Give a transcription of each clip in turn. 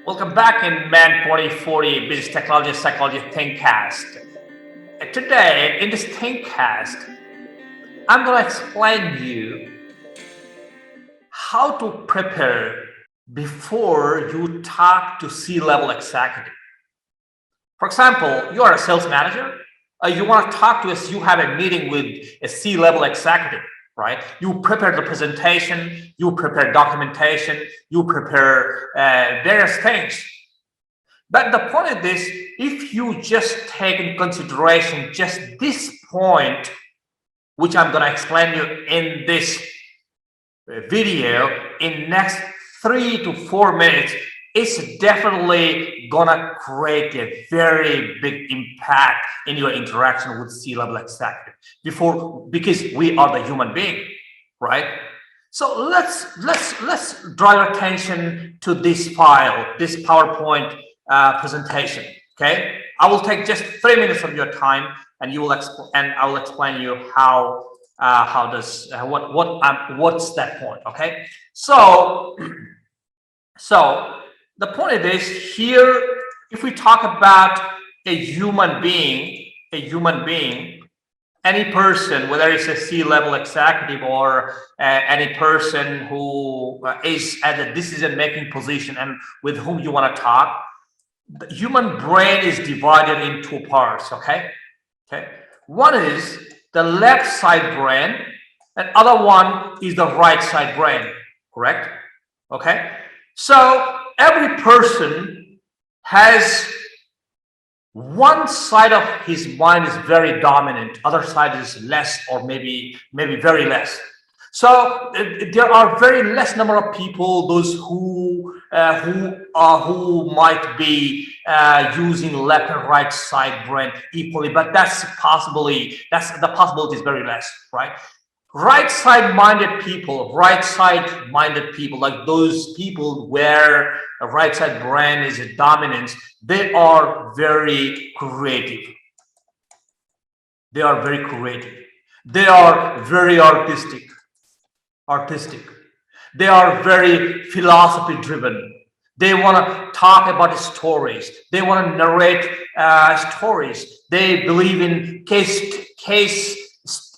Welcome back in Man 2040 Business Technology Psychology Thinkcast. Today, in this Thinkcast, I'm going to explain you how to prepare before you talk to C-level executive. For example, you are a sales manager. You want to talk to us. You have a meeting with a C-level executive, right? You prepare the presentation, you prepare documentation, you prepare various things. But the point of this, if you just take in consideration just this point, which I'm going to explain you in this video in next 3 to 4 minutes, it's definitely gonna create a very big impact in your interaction with C-level executive because we are the human being, right? So let's draw your attention to this file, this PowerPoint presentation. Okay, I will take just 3 minutes of your time, and you will I will explain you what's that point. Okay, so the point of this here, if we talk about a human being, any person, whether it's a C-level executive or any person who is at a decision-making position and with whom you want to talk, the human brain is divided in 2 parts. Okay, one is the left side brain, and other one is the right side brain. Correct? Okay, so every person has one side of his mind is very dominant, other side is less, or maybe very less. So there are very less number of people, those who might be using left and right side brain equally, but the possibility is very less, right? Right side minded people, like those people where a right side brain is a dominance, they are very creative. They are very artistic. They are very philosophy driven. They want to talk about stories. They want to narrate stories. They believe in case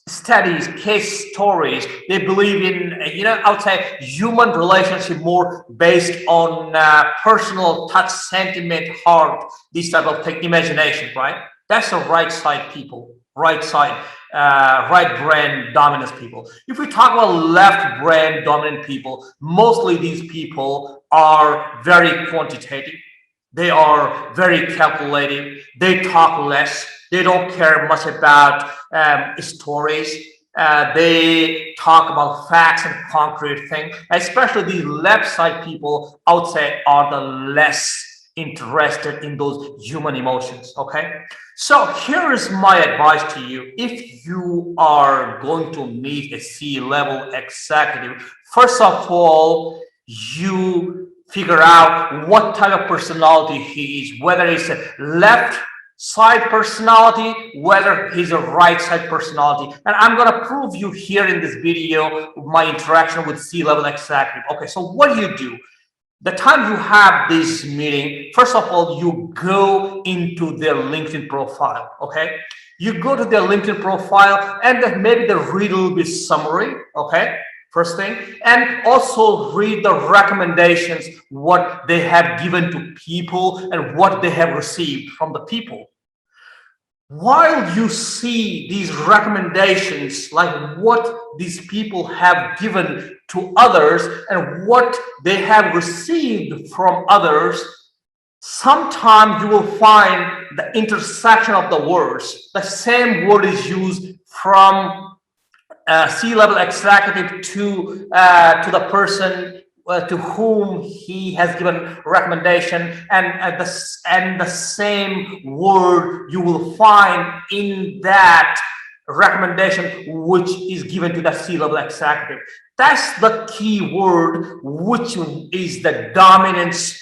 studies, case stories. They believe in, I would say, human relationship more based on personal touch, sentiment, heart, this type of thing, imagination, right? That's the right side people, right brain dominant people. If we talk about left brain dominant people, mostly these people are very quantitative. They are very calculative. They talk less. They don't care much about stories. They talk about facts and concrete things. Especially these left side people, I would say, are the less interested in those human emotions. Okay, so here is my advice to you. If you are going to meet a C-level executive, first of all, you figure out what type of personality he is, whether it's a left side personality, whether he's a right side personality. And I'm going to prove you here in this video my interaction with C-level executive. Okay, so what do? The time you have this meeting, first of all, you go into their LinkedIn profile. Okay, you go to their LinkedIn profile, and then maybe they read a little bit summary. Okay, first thing, and also read the recommendations, what they have given to people and what they have received from the people. While you see these recommendations, like what these people have given to others and what they have received from others, sometimes you will find the intersection of the words. The same word is used from C-level executive to the person to whom he has given recommendation, and the same word you will find in that recommendation which is given to the C-level executive. That's the key word, which is the dominance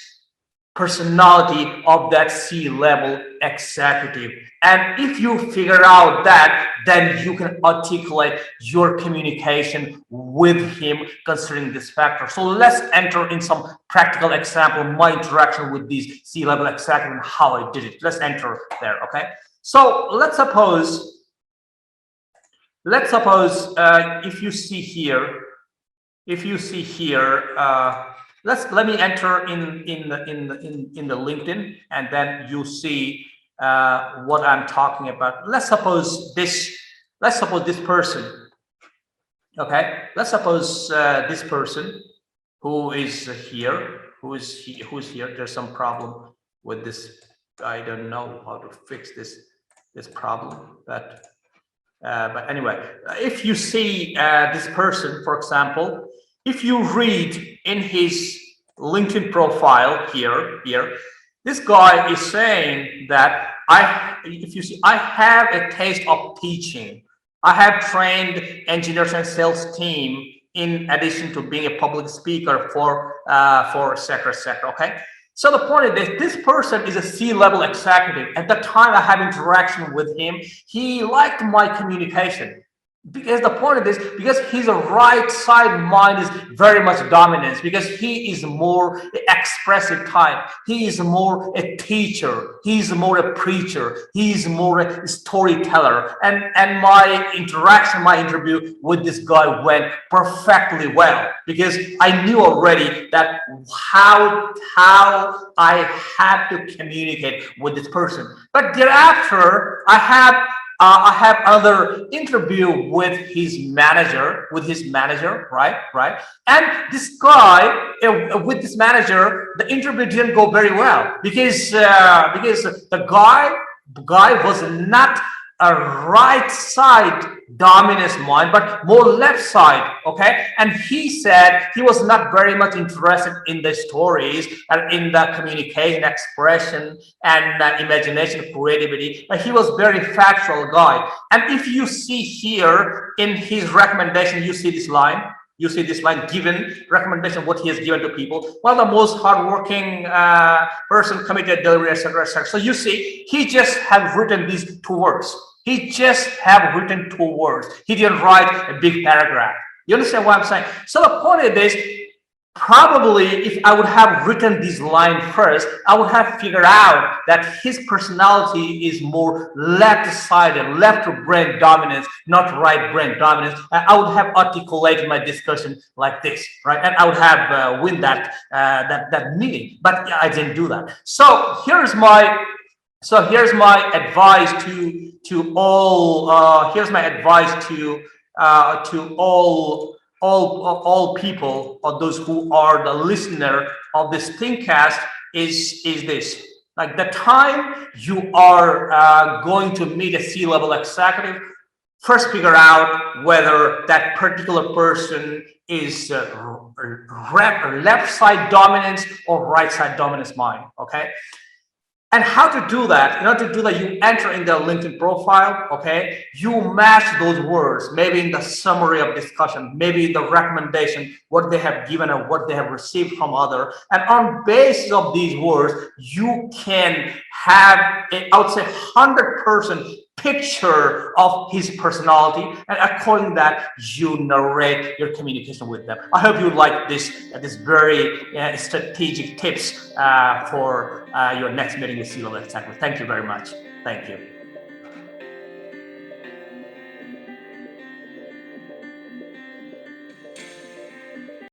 personality of that C-level executive. And if you figure out that, then you can articulate your communication with him considering this factor. So let's enter in some practical example, my interaction with these C-level executives and how I did it. Let's enter there, okay? So let's suppose if you see here, let me enter in the LinkedIn, and then you see what I'm talking about. Let's suppose this person, okay? Let's suppose this person who is here, who's here. There's some problem with this. I don't know how to fix this problem, but anyway, if you see this person, for example, if you read in his LinkedIn profile here, this guy is saying that if you see, I have a taste of teaching. I have trained engineers and sales team in addition to being a public speaker for sector. Okay. So the point is that this person is a C-level executive. At the time I have interaction with him, he liked my communication. Because the point of this, because his right side mind is very much dominant, because he is more expressive type, he is more a teacher, he's more a preacher, he's more a storyteller, and my interview with this guy went perfectly well, because I knew already that how I had to communicate with this person. But thereafter I have another interview with his manager, right? And this guy, with this manager, the interview didn't go very well because the guy was not a right side dominance mind, but more left side, okay? And he said he was not very much interested in the stories and in the communication, expression, and imagination, creativity. But he was very factual guy. And if you see here in his recommendation, you see this line. You see this line, given recommendation, what he has given to people. One of the most hardworking person, committed, delivery, etc. So you see, he just have written these 2 words. He just have written 2 words. He didn't write a big paragraph. You understand what I'm saying? So the point of this, probably if I would have written this line first, I would have figured out that his personality is more left-sided, left brain dominance, not right brain dominance. I would have articulated my discussion like this, right? And I would have win that meeting, but I didn't do that. So here's my advice to all. Here's my advice to all people, or those who are the listener of this Thinkcast, is this. Like, the time you are going to meet a C-level executive, first figure out whether that particular person is left side dominance or right side dominance mind, okay? And how to do that? In order to do that, you enter in their LinkedIn profile, okay? You match those words, maybe in the summary of discussion, maybe in the recommendation, what they have given or what they have received from other. And on basis of these words, you can have, I would say, 100% picture of his personality, and according to that, you narrate your communication with them. I hope you like this very strategic tips for your next meeting with C-level executive. Thank you very much. Thank you.